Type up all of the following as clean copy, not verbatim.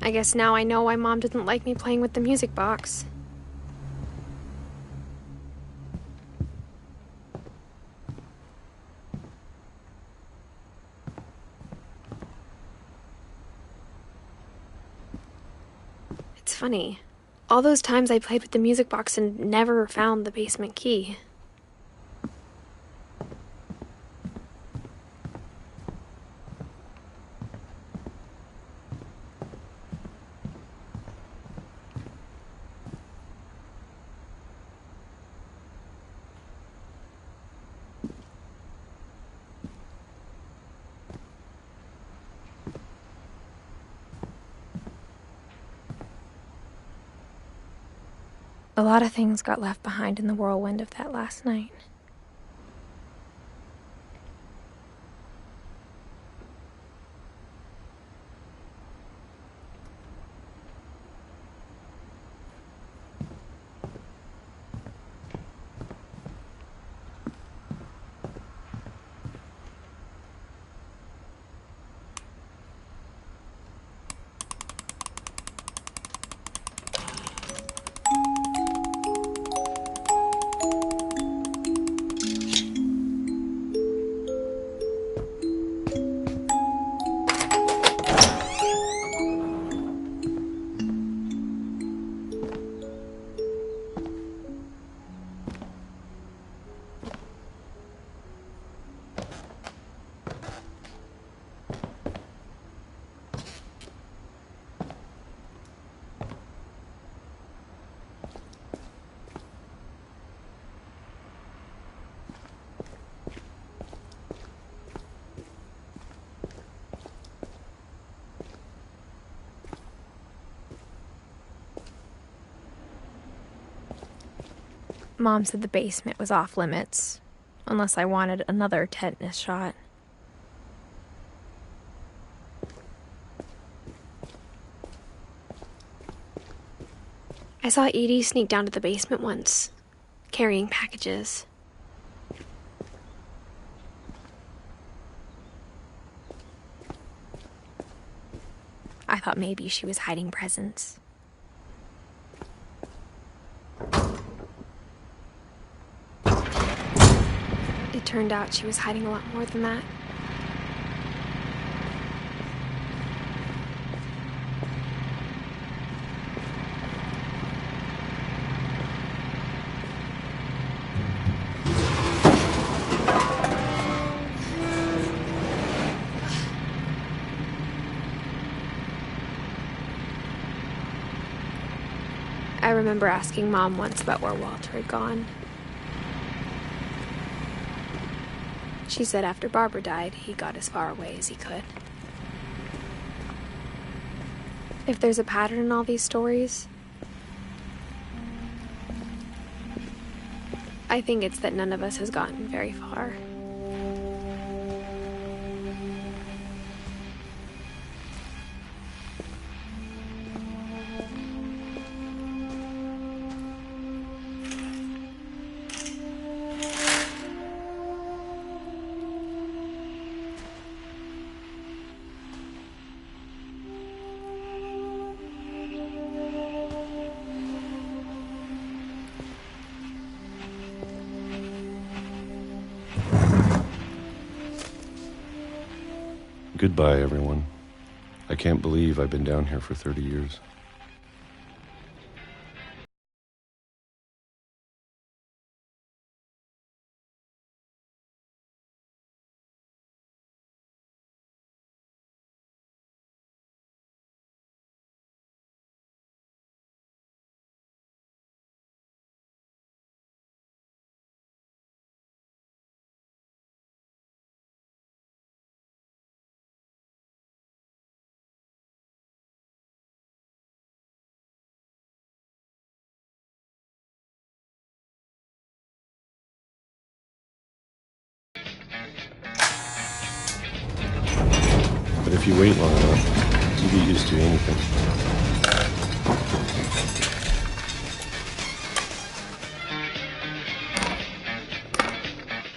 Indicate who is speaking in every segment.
Speaker 1: I guess now I know why Mom didn't like me playing with the music box. It's funny. All those times I played with the music box and never found the basement key. A lot of things got left behind in the whirlwind of that last night. Mom said the basement was off limits, unless I wanted another tetanus shot. I saw Edie sneak down to the basement once, carrying packages. I thought maybe she was hiding presents. It turned out she was hiding a lot more than that. I remember asking Mom once about where Walter had gone. She said after Barbara died, he got as far away as he could. If there's a pattern in all these stories, I think it's that none of us has gotten very far.
Speaker 2: Goodbye, everyone. I can't believe I've been down here for 30 years. But if you wait long enough, you get used to anything.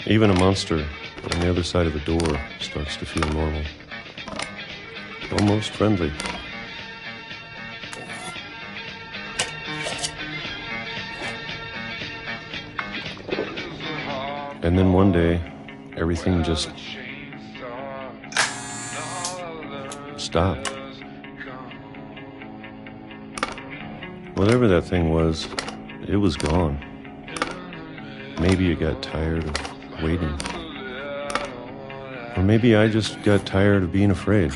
Speaker 2: Even a monster on the other side of a door starts to feel normal. Almost friendly. And then one day, everything just stopped. Whatever that thing was, it was gone. Maybe it got tired of waiting. Or maybe I just got tired of being afraid.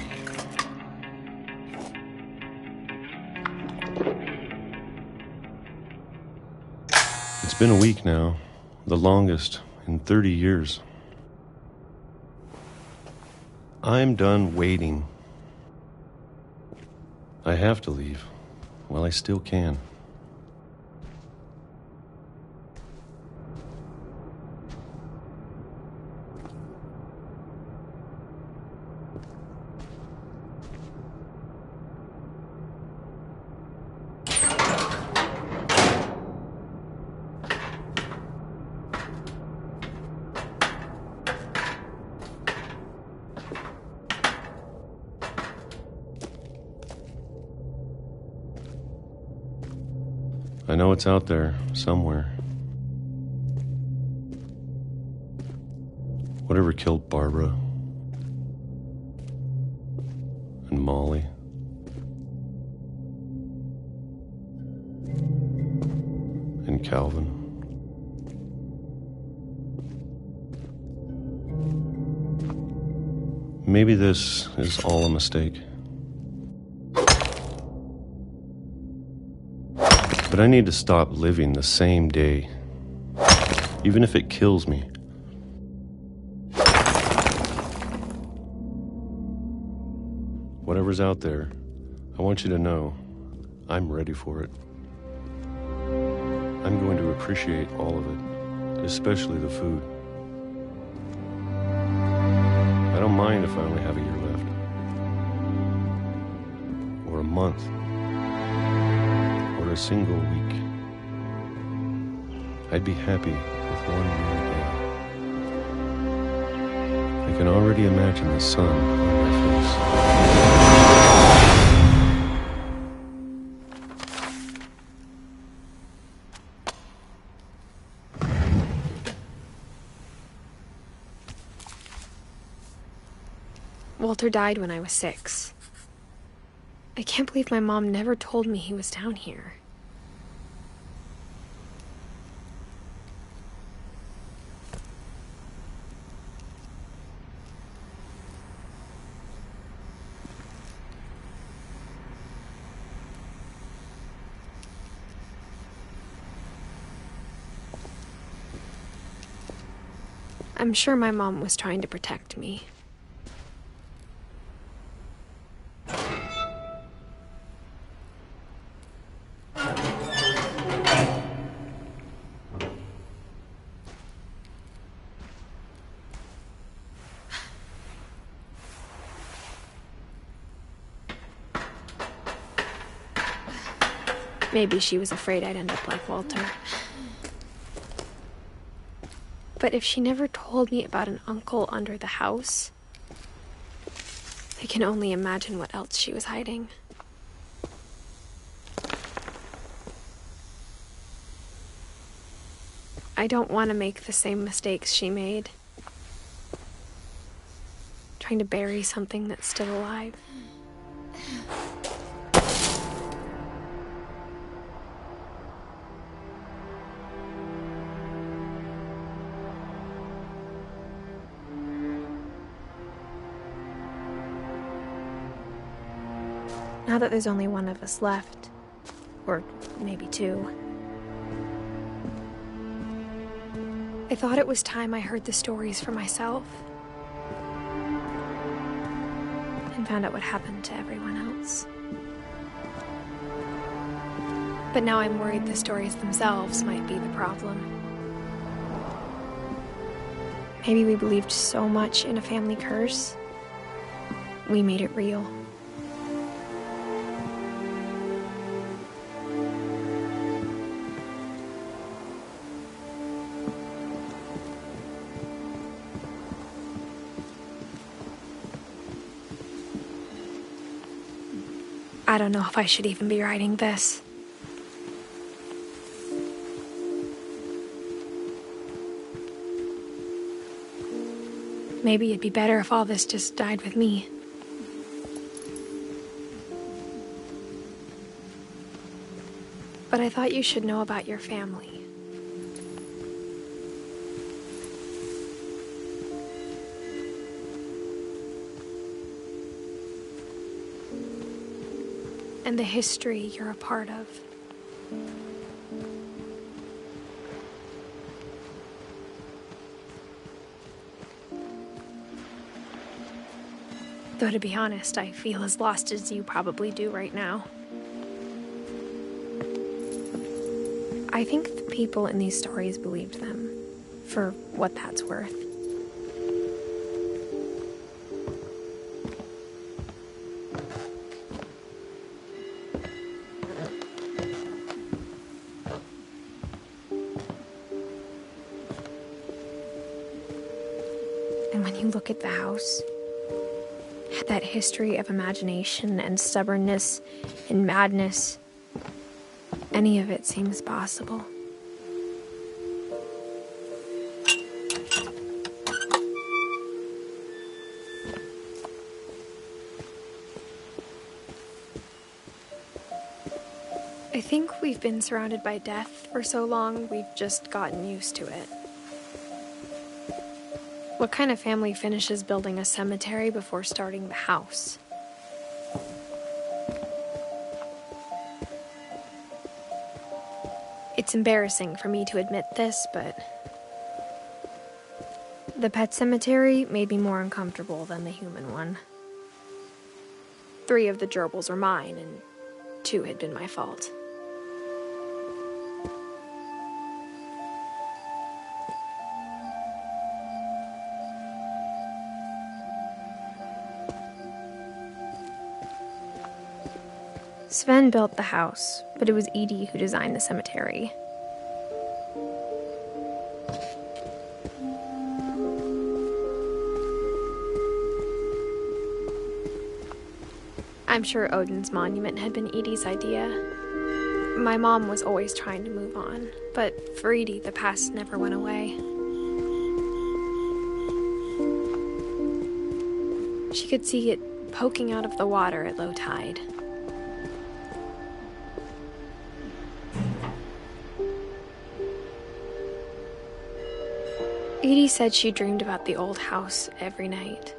Speaker 2: It's been a week now, the longest in 30 years. I'm done waiting. I have to leave while I still can. I know it's out there, somewhere. Whatever killed Barbara and Molly and Calvin. Maybe this is all a mistake. But I need to stop living the same day, even if it kills me. Whatever's out there, I want you to know I'm ready for it. I'm going to appreciate all of it, especially the food. I don't mind if I only have a year left, or a month, or a single week. I'd be happy with 1 more day. I can already imagine the sun on my face.
Speaker 1: Walter died when I was 6. I can't believe my mom never told me he was down here. I'm sure my mom was trying to protect me. Maybe she was afraid I'd end up like Walter. But if she never told me about an uncle under the house, I can only imagine what else she was hiding. I don't want to make the same mistakes she made. Trying to bury something that's still alive. Now that there's only one of us left, or maybe 2, I thought it was time I heard the stories for myself and found out what happened to everyone else. But now I'm worried the stories themselves might be the problem. Maybe we believed so much in a family curse, we made it real. I don't know if I should even be writing this. Maybe it'd be better if all this just died with me. But I thought you should know about your family. And the history you're a part of. Though to be honest, I feel as lost as you probably do right now. I think the people in these stories believed them, for what that's worth. And when you look at the house, that history of imagination and stubbornness and madness, any of it seems possible. I think we've been surrounded by death for so long, we've just gotten used to it. What kind of family finishes building a cemetery before starting the house? It's embarrassing for me to admit this, but the pet cemetery made me more uncomfortable than the human one. 3 of the gerbils were mine, and 2 had been my fault. Sven built the house, but it was Edie who designed the cemetery. I'm sure Odin's monument had been Edie's idea. My mom was always trying to move on, but for Edie, the past never went away. She could see it poking out of the water at low tide. Edie said she dreamed about the old house every night.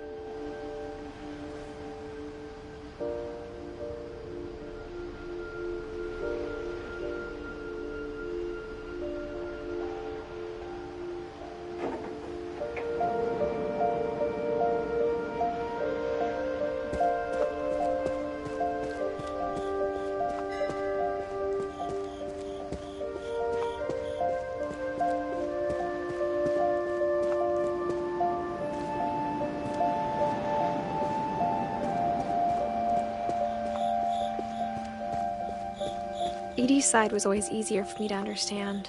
Speaker 1: Edie's side was always easier for me to understand.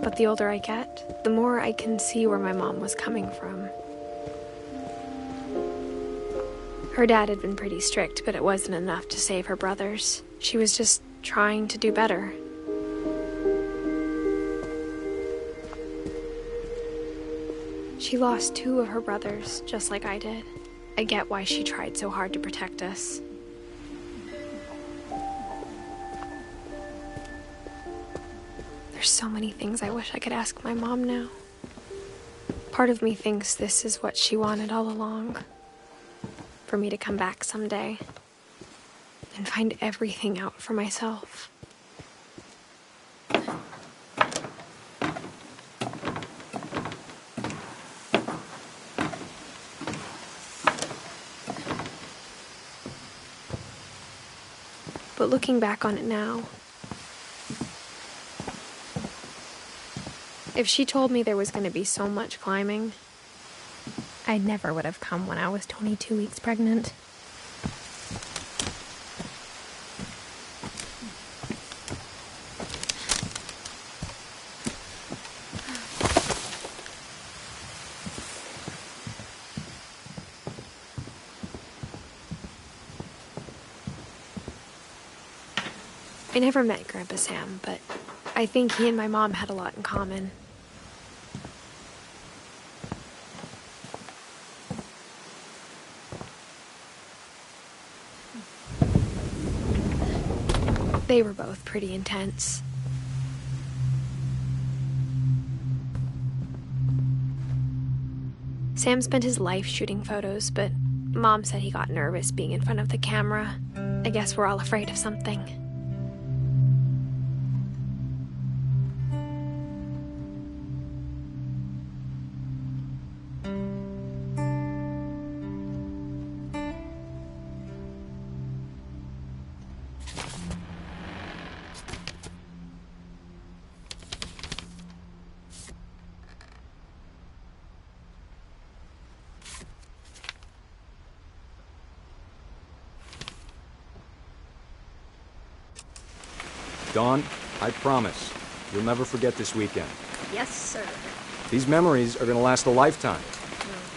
Speaker 1: But the older I get, the more I can see where my mom was coming from. Her dad had been pretty strict, but it wasn't enough to save her brothers. She was just trying to do better. She lost 2 of her brothers, just like I did. I get why she tried so hard to protect us. There's so many things I wish I could ask my mom now. Part of me thinks this is what she wanted all along. For me to come back someday and find everything out for myself. But looking back on it now, if she told me there was going to be so much climbing, I never would have come when I was 22 weeks pregnant. I never met Grandpa Sam, but I think he and my mom had a lot in common. They were both pretty intense. Sam spent his life shooting photos, but Mom said he got nervous being in front of the camera. I guess we're all afraid of something.
Speaker 3: Dawn, I promise, you'll never forget this weekend.
Speaker 4: Yes, sir.
Speaker 3: These memories are gonna last a lifetime.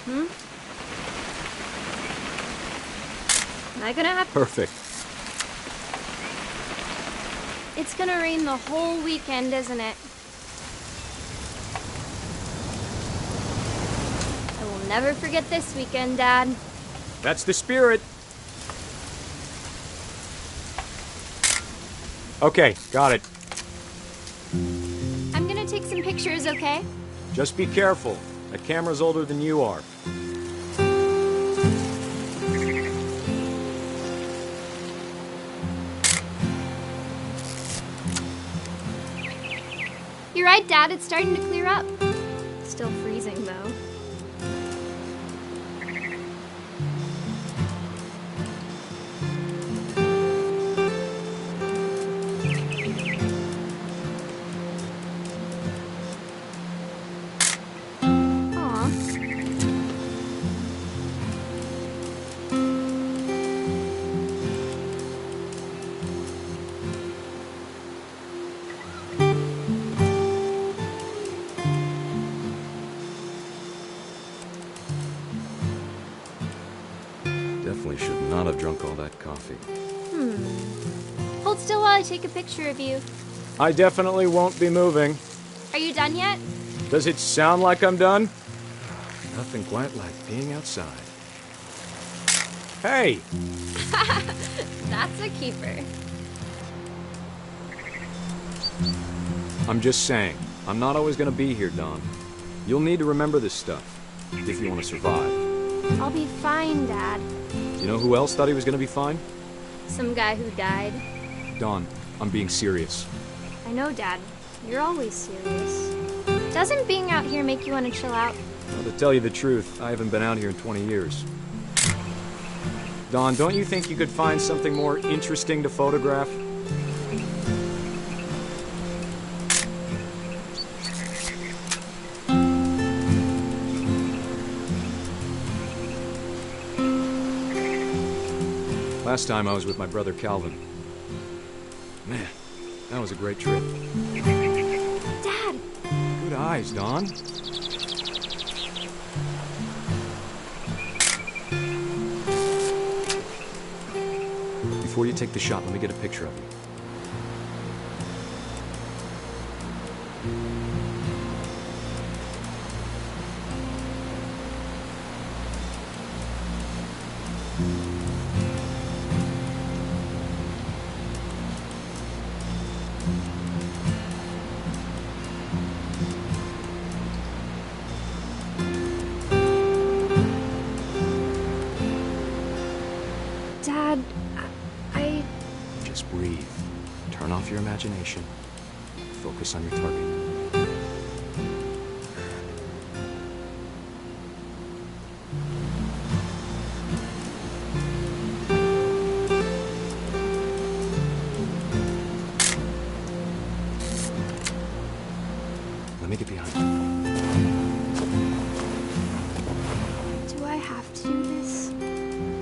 Speaker 4: Am I gonna have...
Speaker 3: Perfect.
Speaker 4: It's gonna rain the whole weekend, isn't it? I will never forget this weekend, Dad.
Speaker 3: That's the spirit. Okay, got it.
Speaker 4: I'm gonna take some pictures, okay?
Speaker 3: Just be careful. That camera's older than you are.
Speaker 4: You're right, Dad. It's starting to clear up. Still freezing, though.
Speaker 3: Definitely should not have drunk all that coffee.
Speaker 4: Hold still while I take a picture of you.
Speaker 3: I definitely won't be moving.
Speaker 4: Are you done yet?
Speaker 3: Does it sound like I'm done? Nothing quite like being outside. Hey!
Speaker 4: That's a keeper.
Speaker 3: I'm just saying, I'm not always gonna be here, Dawn. You'll need to remember this stuff, if you want to survive.
Speaker 4: I'll be fine, Dad.
Speaker 3: You know who else thought he was gonna be fine?
Speaker 4: Some guy who died.
Speaker 3: Dawn, I'm being serious.
Speaker 4: I know, Dad. You're always serious. Doesn't being out here make you want to chill out?
Speaker 3: Well, to tell you the truth, I haven't been out here in 20 years. Dawn, don't you think you could find something more interesting to photograph? Last time I was with my brother Calvin. Man, that was a great trip.
Speaker 4: Dad!
Speaker 3: Good eyes, Dawn. Before you take the shot, let me get a picture of you.
Speaker 1: Dad, I...
Speaker 3: Just breathe. Turn off your imagination. Focus on your target. Let me get behind you.
Speaker 4: Do I have to do this?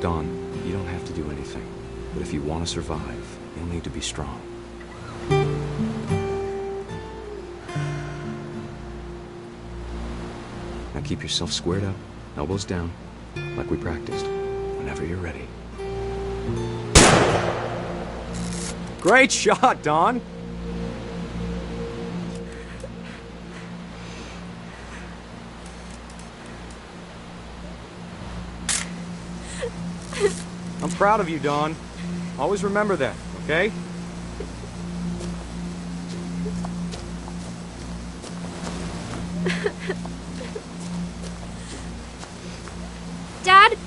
Speaker 3: Dawn, you don't have to do anything. But if you want to survive, you'll need to be strong. Now keep yourself squared up, elbows down, like we practiced, whenever you're ready. Great shot, Dawn! I'm proud of you, Dawn. Always remember that, okay?
Speaker 4: Dad,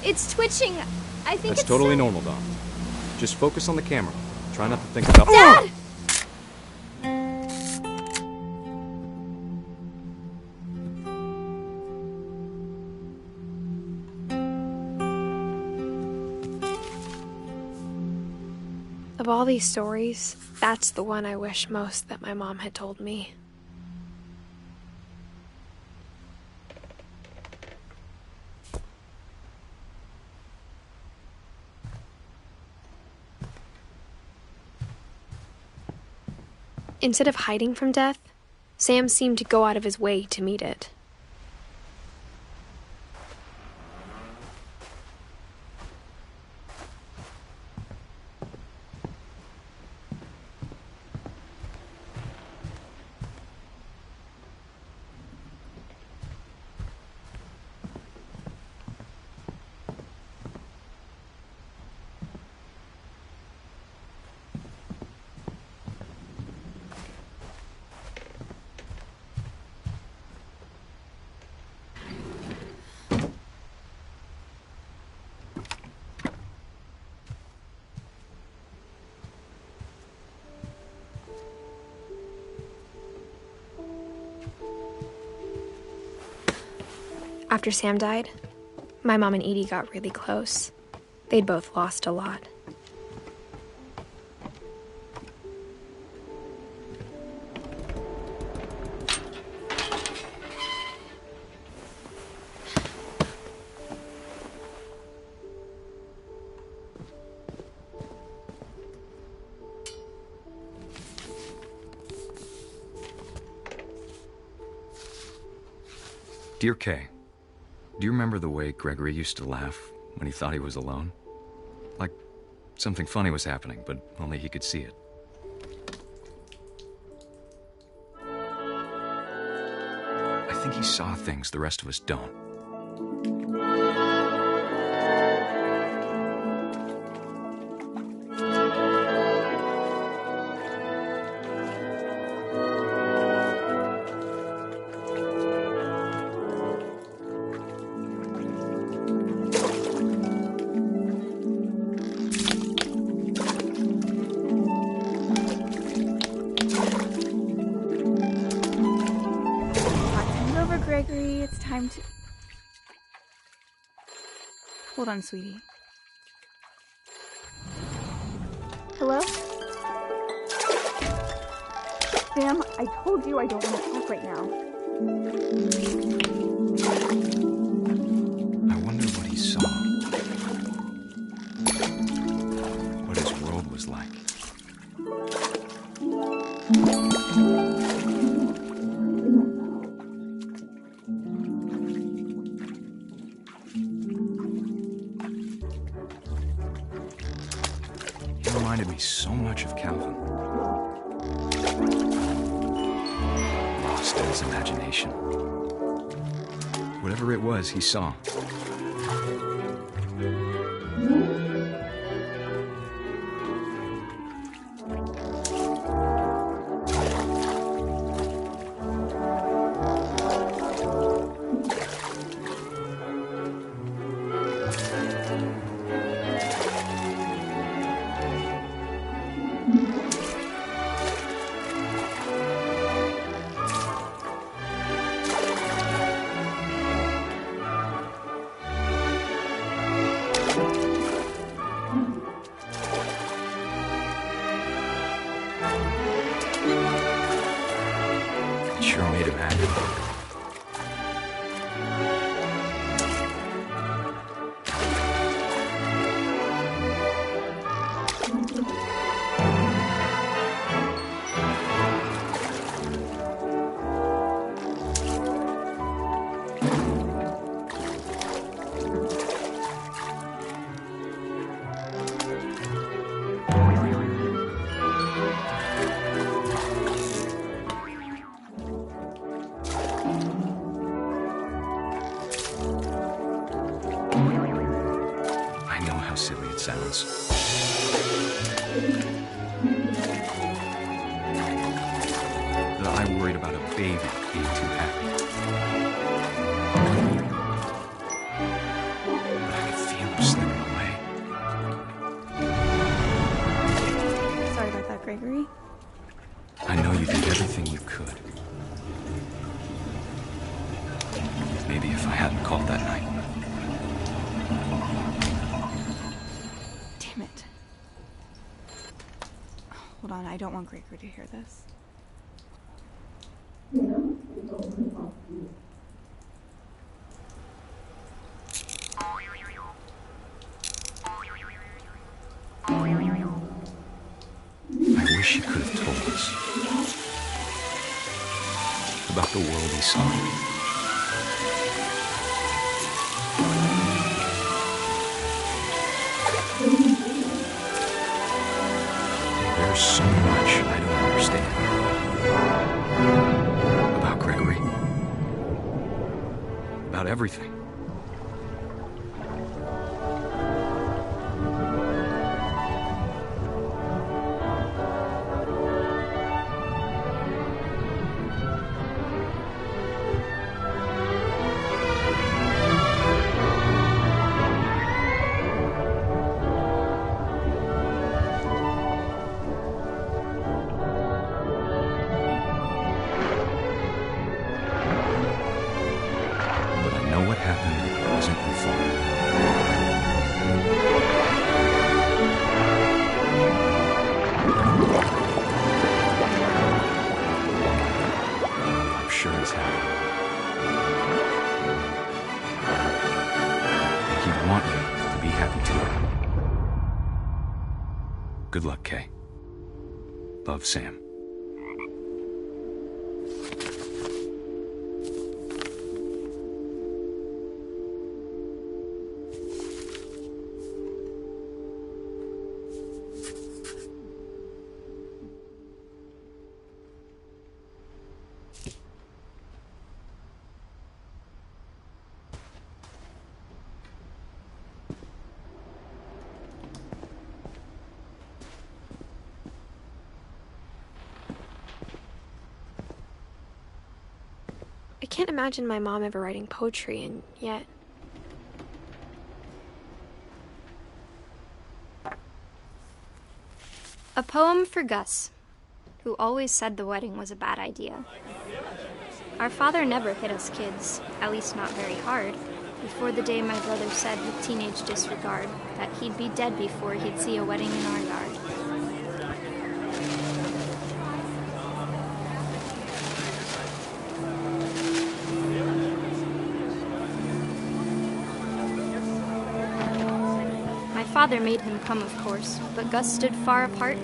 Speaker 4: it's twitching. I think
Speaker 3: That's
Speaker 4: it's
Speaker 3: totally normal, Dom. Just focus on the camera. Try not to think about—
Speaker 4: Dad!
Speaker 1: Of all these stories, that's the one I wish most that my mom had told me. Instead of hiding from death, Sam seemed to go out of his way to meet it. After Sam died, my mom and Edie got really close. They'd both lost a lot.
Speaker 3: Dear Kay, do you remember the way Gregory used to laugh when he thought he was alone? Like something funny was happening, but only he could see it. I think he saw things the rest of us don't.
Speaker 5: Gregory, it's time to... Hold on, sweetie. Hello? Sam, I told you I don't want to talk right now.
Speaker 3: I wonder what he saw. What his world was like. Reminded me so much of Calvin. Lost in his imagination. Whatever it was he saw. Sure made him happy. I know how silly it sounds. That I worried about a
Speaker 6: baby being too happy. But I could feel him slipping away.
Speaker 5: Sorry about that, Gregory.
Speaker 6: I know you did everything you could. Maybe if I hadn't called that night.
Speaker 5: Damn it. Hold on, I don't want Gregory to hear this.
Speaker 6: I wish he could have told us about the world he saw. There's so much I don't understand about Gregory, about everything. What happened wasn't your fault. I'm sure he's happy. And he'd want you to be happy too. Good luck, Kay. Love, Sam.
Speaker 1: I can't imagine my mom ever writing poetry, and yet...
Speaker 4: A poem for Gus, who always said the wedding was a bad idea. Our father never hit us kids, at least not very hard, before the day my brother said with teenage disregard that he'd be dead before he'd see a wedding in our yard. My father made him come, of course, but Gus stood far apart,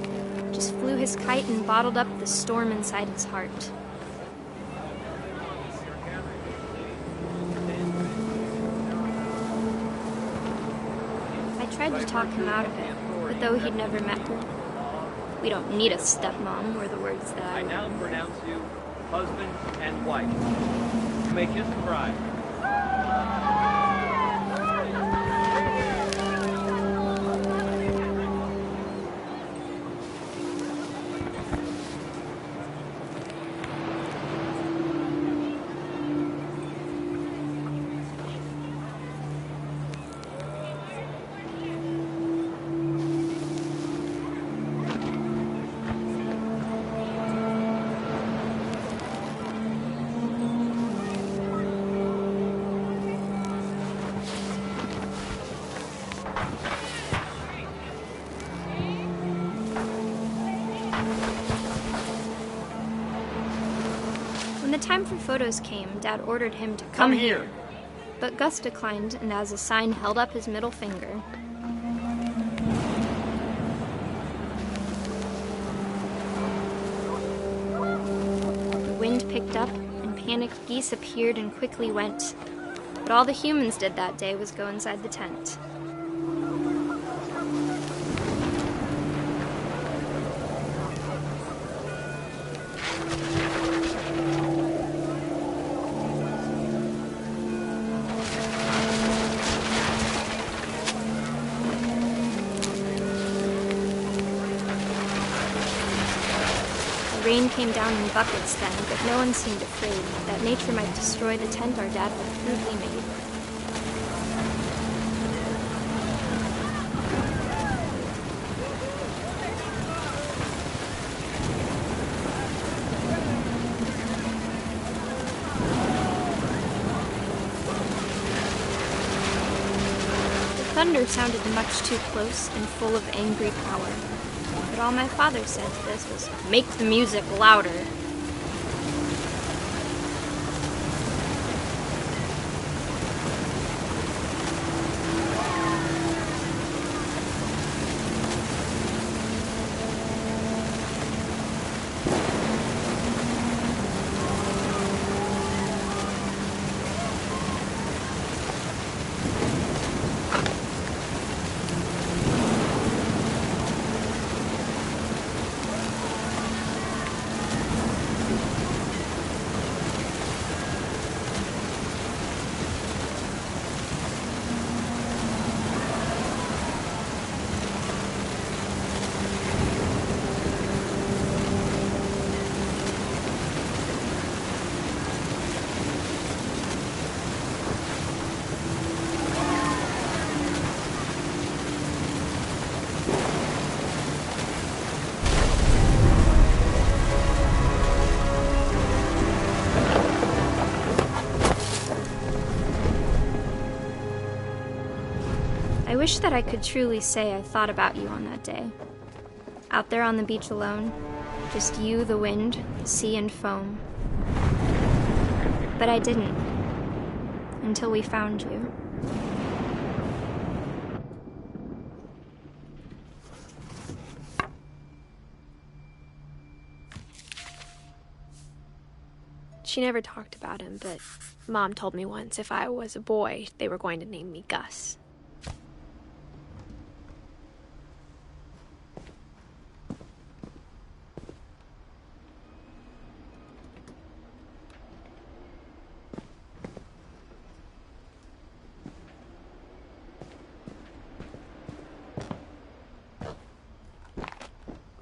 Speaker 4: just flew his kite and bottled up the storm inside his heart. I tried to talk him out of it, but though he'd never met her, "We don't need a stepmom," were the words that
Speaker 7: I now pronounce you husband and wife. You may kiss the bride.
Speaker 4: When the time for photos came, Dad ordered him to come here. But Gus declined and as a sign held up his middle finger. The wind picked up and panicked geese appeared and quickly went. But all the humans did that day was go inside the tent. rain came down in buckets then, but no one seemed afraid that nature might destroy the tent our dad had crudely made. Thunder sounded much too close and full of angry power. But all my father said to this was, "Make the music louder." I wish that I could truly say I thought about you on that day. Out there on the beach alone, just you, the wind, the sea, and foam. But I didn't, until we found you.
Speaker 1: She never talked about him, but Mom told me once if I was a boy, they were going to name me Gus.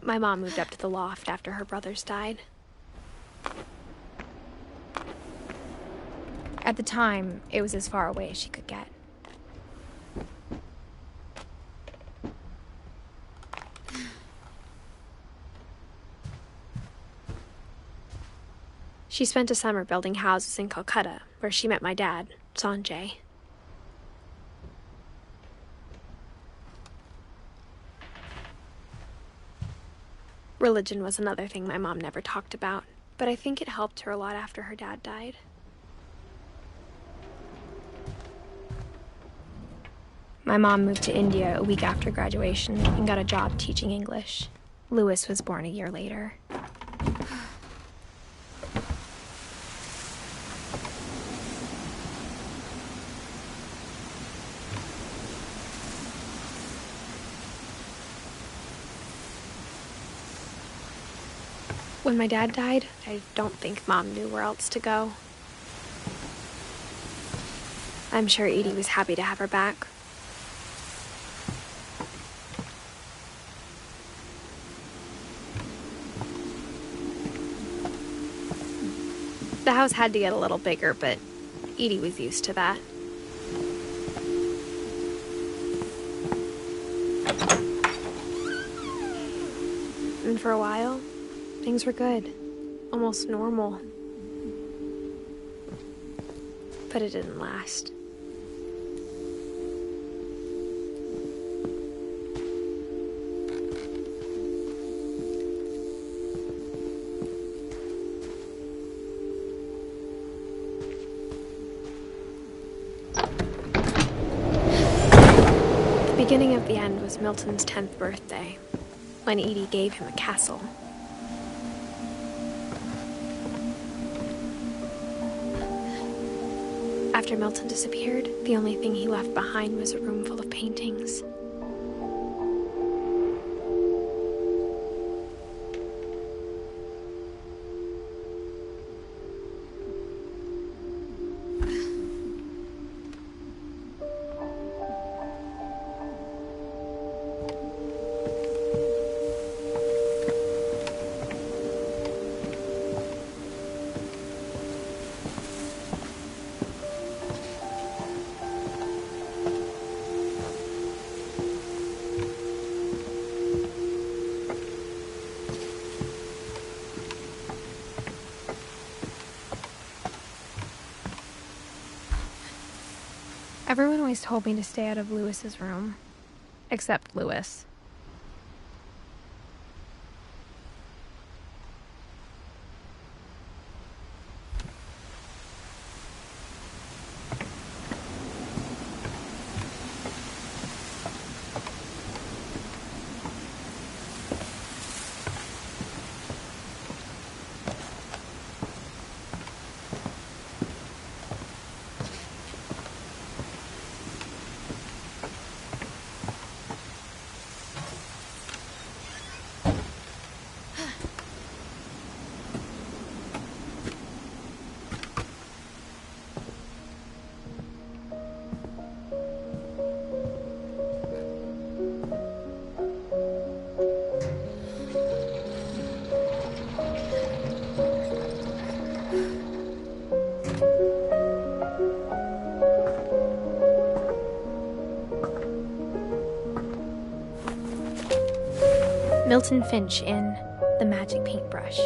Speaker 1: My mom moved up to the loft after her brothers died. At the time, it was as far away as she could get. She spent a summer building houses in Calcutta, where she met my dad, Sanjay. Religion was another thing my mom never talked about, but I think it helped her a lot after her dad died. My mom moved to India a week after graduation and got a job teaching English. Louis was born a year later. When my dad died, I don't think Mom knew where else to go. I'm sure Edie was happy to have her back. The house had to get a little bigger, but Edie was used to that. And for a while, things were good, almost normal. But it didn't last. The beginning of the end was Milton's 10th birthday, when Edie gave him a castle. After Milton disappeared, the only thing he left behind was a room full of paintings. Everyone always told me to stay out of Lewis's room. Except Lewis. Milton Finch in The Magic Paintbrush.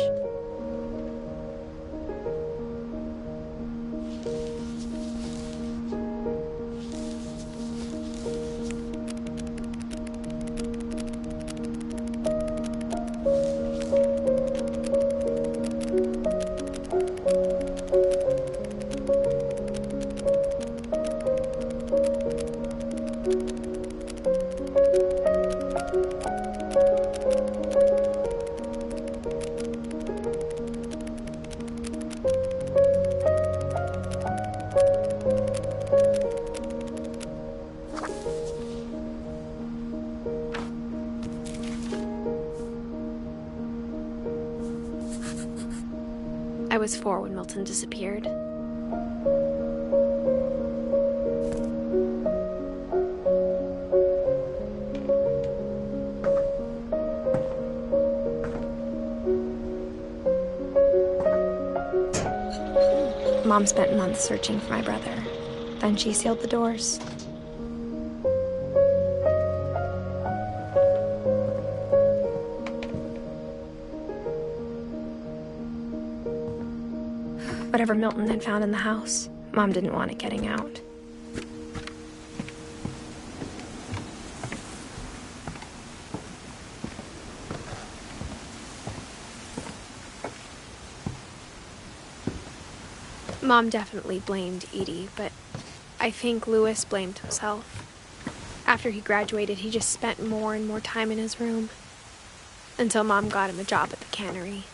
Speaker 1: I was 4 when Milton disappeared. Mom spent months searching for my brother. Then she sealed the doors. Whatever Milton had found in the house, Mom didn't want it getting out. Mom definitely blamed Edie, but I think Lewis blamed himself. After he graduated, he just spent more and more time in his room, until Mom got him a job at the cannery.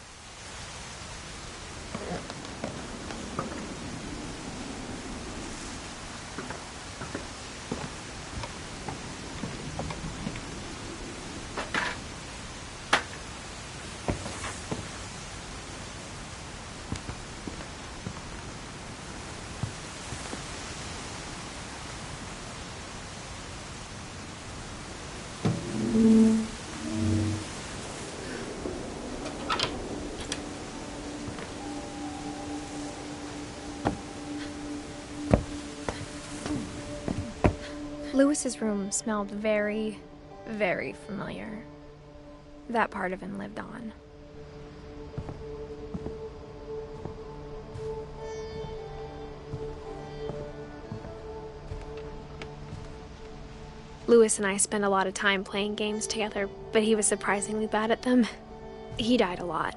Speaker 1: Lewis's room smelled very, very familiar. That part of him lived on. Lewis and I spent a lot of time playing games together, but he was surprisingly bad at them. He died a lot.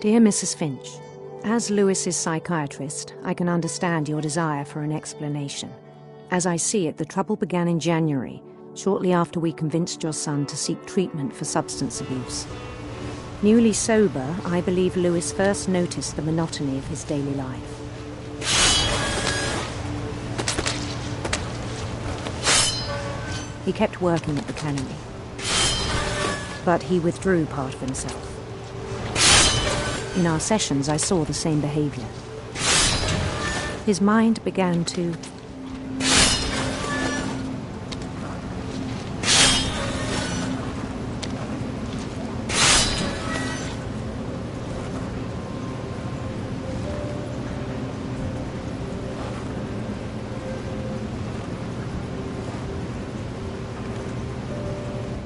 Speaker 8: Dear Mrs. Finch, as Lewis's psychiatrist, I can understand your desire for an explanation. As I see it, the trouble began in January, shortly after we convinced your son to seek treatment for substance abuse. Newly sober, I believe Lewis first noticed the monotony of his daily life. He kept working at the cannery, but he withdrew part of himself. In our sessions, I saw the same behavior. His mind began to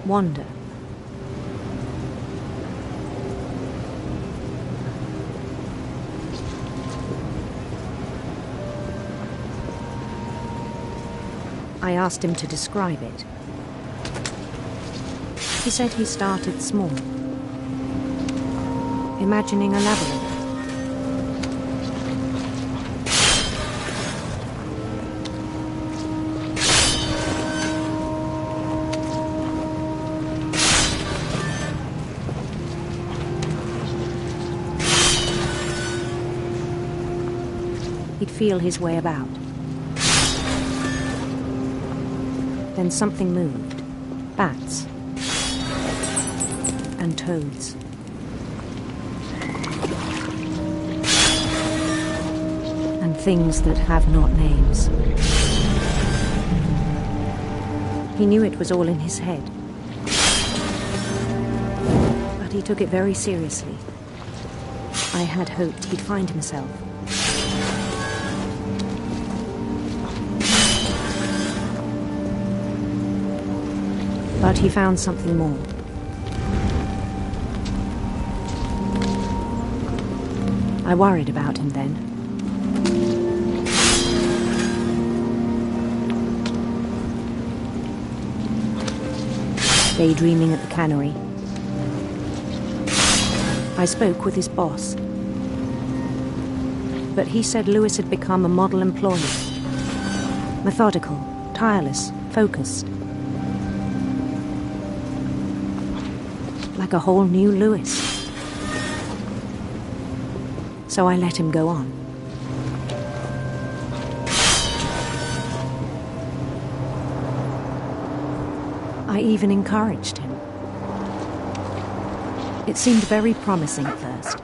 Speaker 8: wander. I asked him to describe it. He said he started small, imagining a labyrinth. He'd feel his way about. Then something moved. Bats. And toads. And things that have not names. He knew it was all in his head. But he took it very seriously. I had hoped he'd find himself. But he found something more. I worried about him then. Daydreaming at the cannery, I spoke with his boss. But he said Lewis had become a model employee. Methodical, tireless, focused. Like a whole new Lewis. So I let him go on. I even encouraged him. It seemed very promising at first.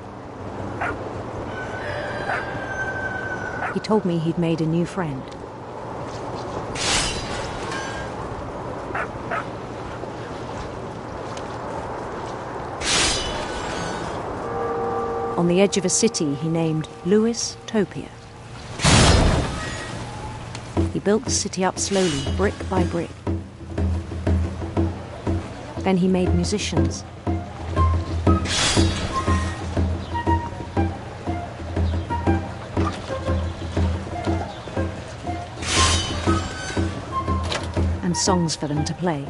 Speaker 8: He told me he'd made a new friend. On the edge of a city he named Lewis Topia. He built the city up slowly, brick by brick. Then he made musicians. And songs for them to play.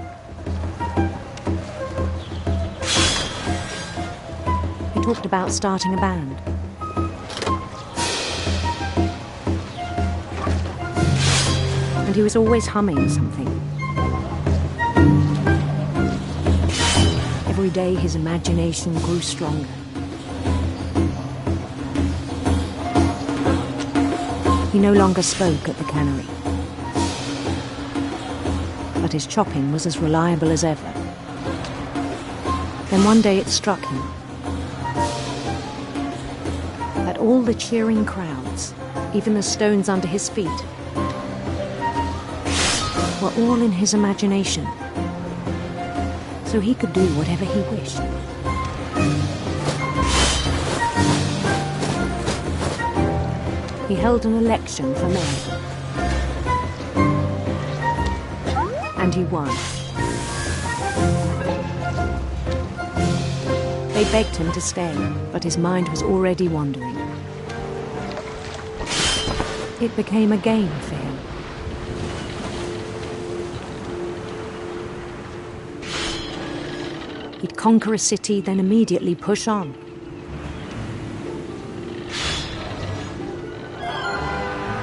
Speaker 8: Talked about starting a band. And he was always humming something. Every day his imagination grew stronger. He no longer spoke at the cannery. But his chopping was as reliable as ever. Then one day it struck him. All the cheering crowds, even the stones under his feet, were all in his imagination, so he could do whatever he wished. He held an election for mayor, and he won. They begged him to stay, but his mind was already wandering. It became a game for him. He'd conquer a city, then immediately push on.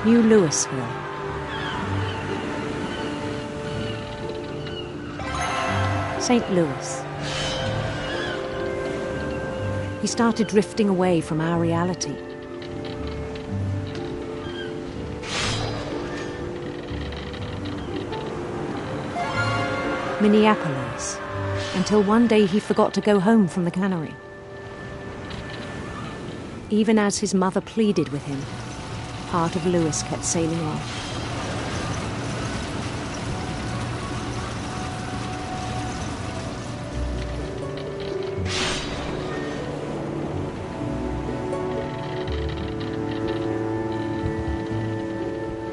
Speaker 8: New Louisville. St. Louis. He started drifting away from our reality. Minneapolis, until one day he forgot to go home from the cannery. Even as his mother pleaded with him, part of Lewis kept sailing on.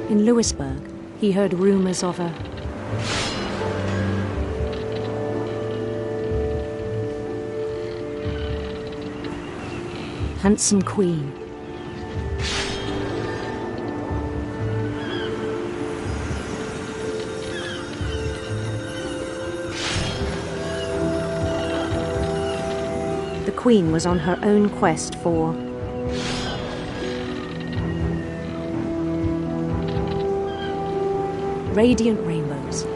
Speaker 8: In Lewisburg, he heard rumors of a handsome queen. The queen was on her own quest for radiant rainbows.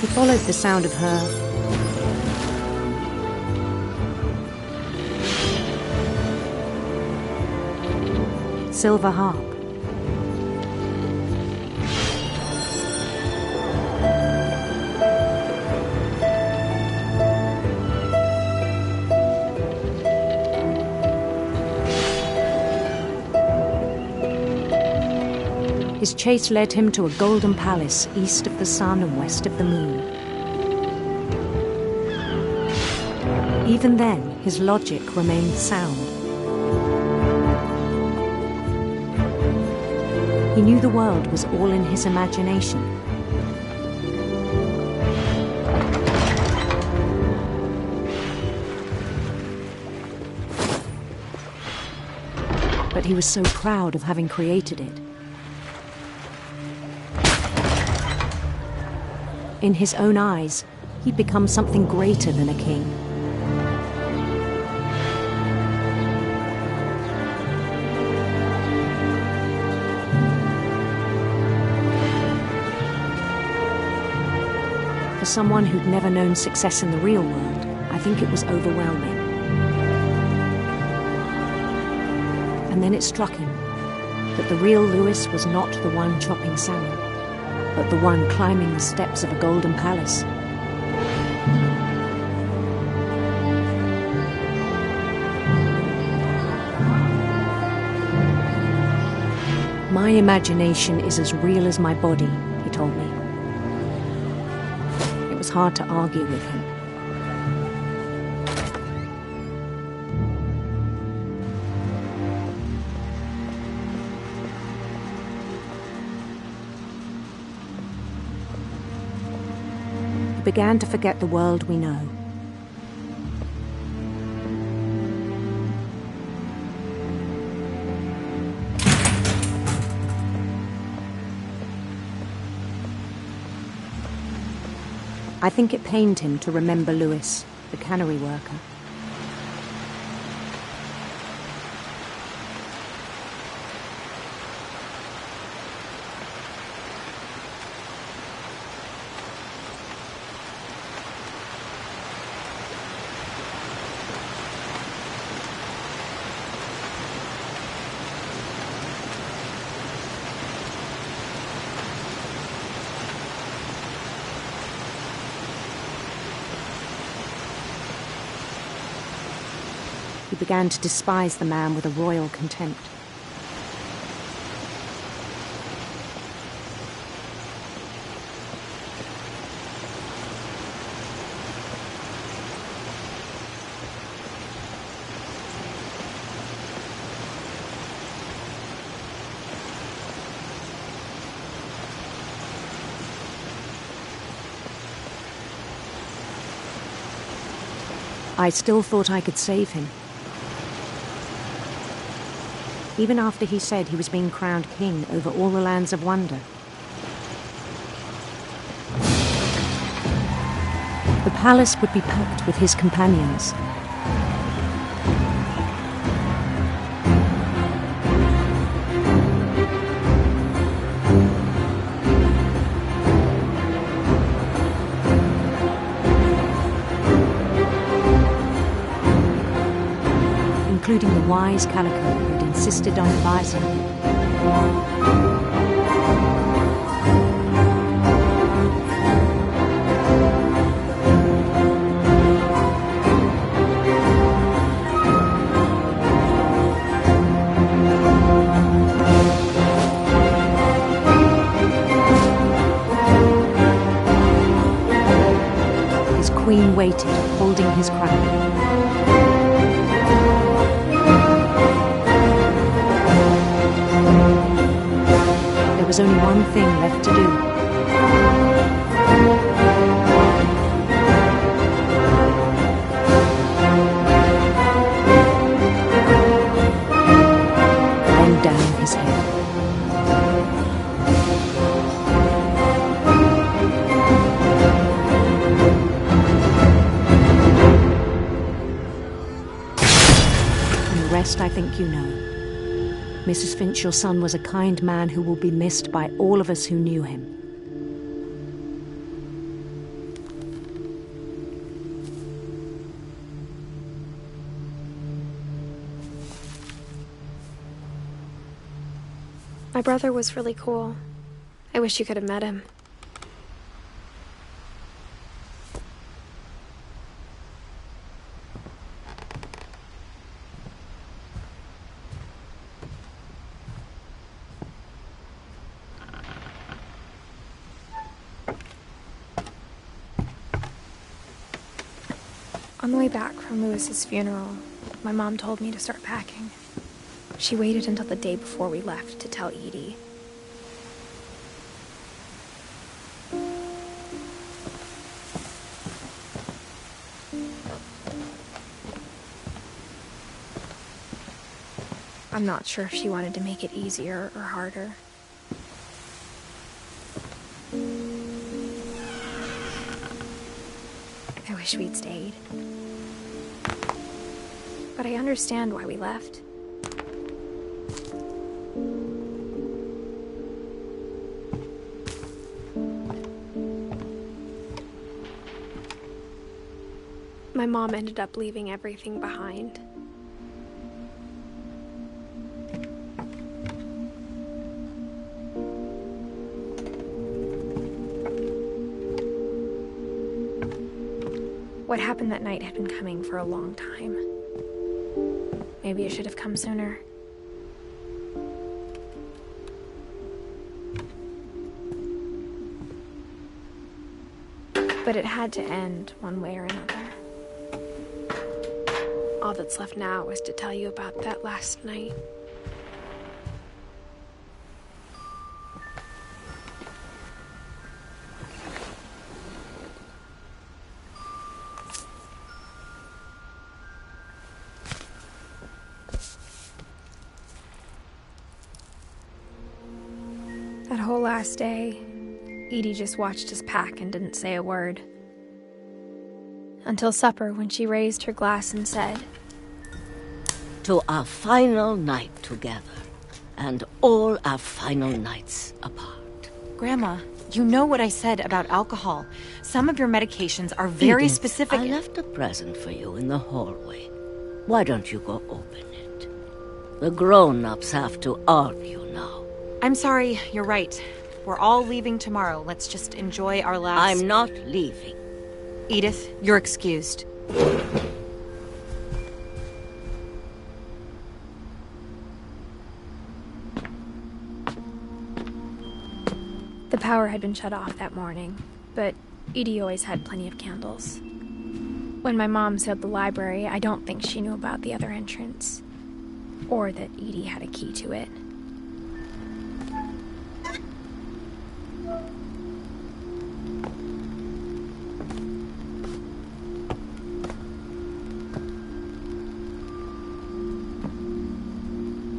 Speaker 8: He followed the sound of her silver harp. His chase led him to a golden palace east of the sun and west of the moon. Even then, his logic remained sound. He knew the world was all in his imagination. But he was so proud of having created it. In his own eyes, he'd become something greater than a king. For someone who'd never known success in the real world, I think it was overwhelming. And then it struck him that the real Lewis was not the one chopping salmon, but the one climbing the steps of a golden palace. My imagination is as real as my body, he told me. It was hard to argue with him. We began to forget the world we know. I think it pained him to remember Lewis, the cannery worker. He began to despise the man with a royal contempt. I still thought I could save him. Even after he said he was being crowned king over all the lands of wonder. The palace would be packed with his companions. Including the wise Calico who had insisted on advising him. His queen waited, holding his crown. There's only one thing left to do. Bend down his head. And the rest I think you know. Mrs. Finch, your son was a kind man who will be missed by all of us who knew him.
Speaker 1: My brother was really cool. I wish you could have met him. On the way back from Lewis's funeral, my mom told me to start packing. She waited until the day before we left to tell Edie. I'm not sure if she wanted to make it easier or harder. I wish we'd stayed. But I understand why we left. My mom ended up leaving everything behind. What happened that night had been coming for a long time. Maybe it should have come sooner. But it had to end one way or another. All that's left now is to tell you about that last night. That whole last day, Edie just watched us pack and didn't say a word. Until supper, when she raised her glass and said,
Speaker 9: "To our final night together, and all our final nights apart."
Speaker 10: Grandma, you know what I said about alcohol. Some of your medications are very
Speaker 9: Edith,
Speaker 10: specific.
Speaker 9: I left a present for you in the hallway. Why don't you go open it? The grown-ups have to argue now.
Speaker 10: I'm sorry, you're right. We're all leaving tomorrow. Let's just enjoy our last...
Speaker 9: I'm not leaving.
Speaker 10: Edith, you're excused.
Speaker 1: The power had been shut off that morning, but Edie always had plenty of candles. When my mom said the library, I don't think she knew about the other entrance, or that Edie had a key to it.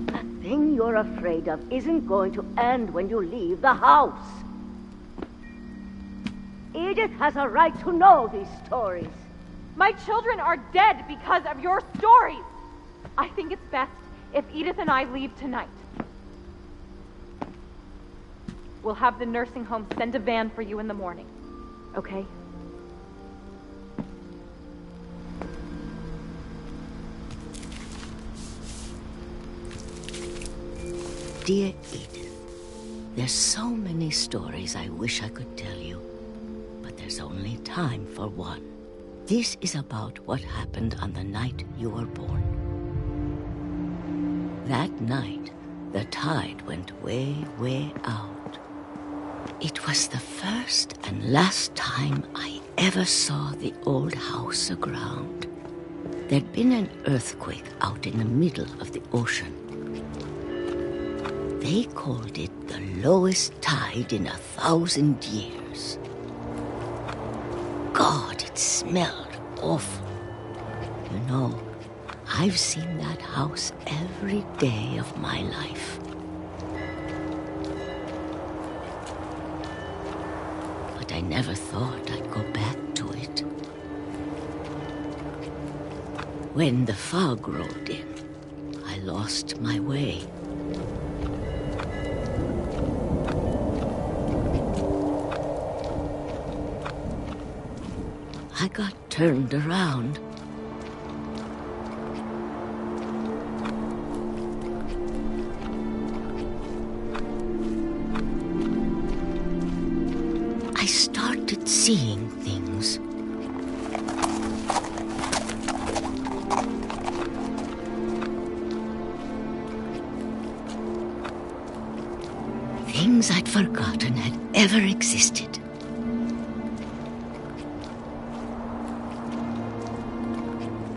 Speaker 9: The thing you're afraid of isn't going to end when you leave the house. Edith has a right to know these stories.
Speaker 5: My children are dead because of your stories. I think it's best if Edith and I leave tonight. We'll have the nursing home send a van for you in the morning. Okay?
Speaker 9: Dear Edith, there's so many stories I wish I could tell you, but there's only time for one. This is about what happened on the night you were born. That night, the tide went way, way out. It was the first and last time I ever saw the old house aground. There'd been an earthquake out in the middle of the ocean. They called it the lowest tide in 1,000 years. God, it smelled awful. You know, I've seen that house every day of my life. But I never thought I'd go back to it. When the fog rolled in, I lost my way. I got turned around. I started seeing things. Things I'd forgotten had ever existed.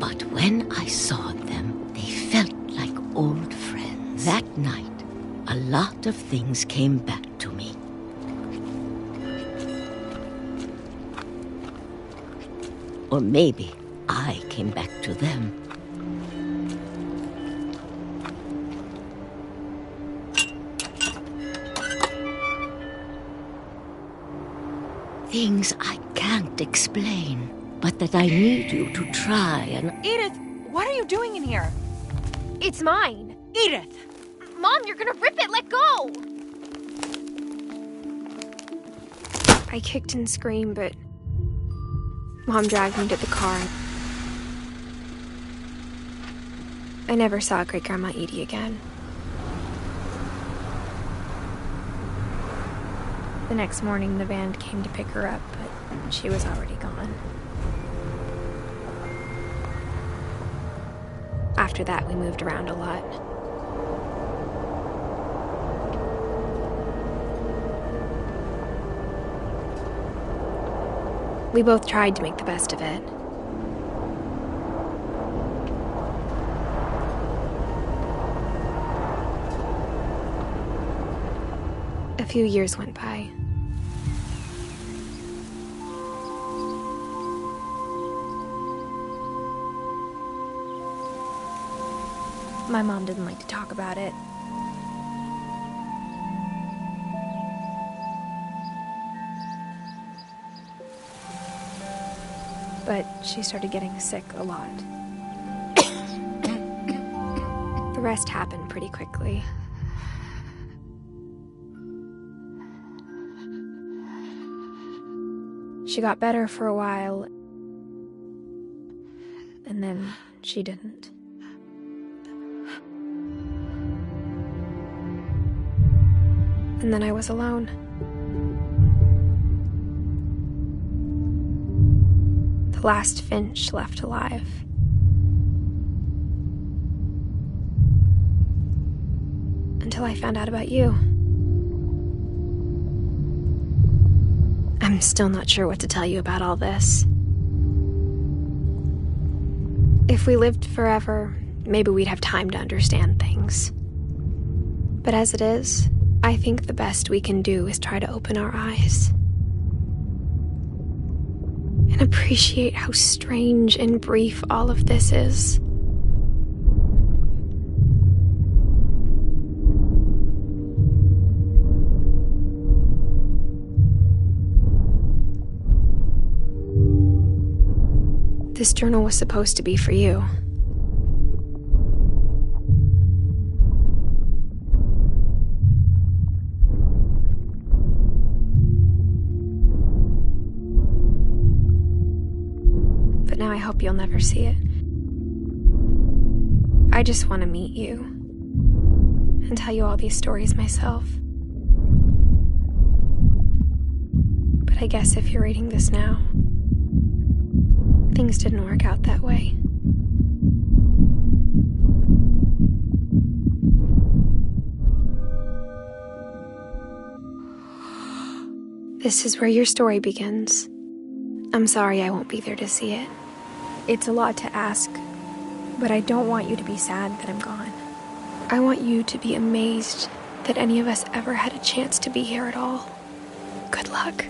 Speaker 9: But when I saw them, they felt like old friends. That night, a lot of things came back to me. Or maybe I came back to them. Things I can't explain, but that I need you to try and...
Speaker 10: Edith, what are you doing in here?
Speaker 1: It's mine.
Speaker 10: Edith!
Speaker 1: Mom, you're gonna rip it! Let go! I kicked and screamed, but Mom dragged me to the car. I never saw Great-Grandma Edie again. The next morning, the van came to pick her up, but she was already gone. After that, we moved around a lot. We both tried to make the best of it. A few years went by. My mom didn't like to talk about it. But she started getting sick a lot. The rest happened pretty quickly. She got better for a while, and then she didn't. And then I was alone. The last Finch left alive. Until I found out about you. I'm still not sure what to tell you about all this. If we lived forever, maybe we'd have time to understand things. But as it is, I think the best we can do is try to open our eyes. And appreciate how strange and brief all of this is. This journal was supposed to be for you. But now I hope you'll never see it. I just want to meet you and tell you all these stories myself. But I guess if you're reading this now, things didn't work out that way. This is where your story begins. I'm sorry I won't be there to see it. It's a lot to ask, but I don't want you to be sad that I'm gone. I want you to be amazed that any of us ever had a chance to be here at all. Good luck.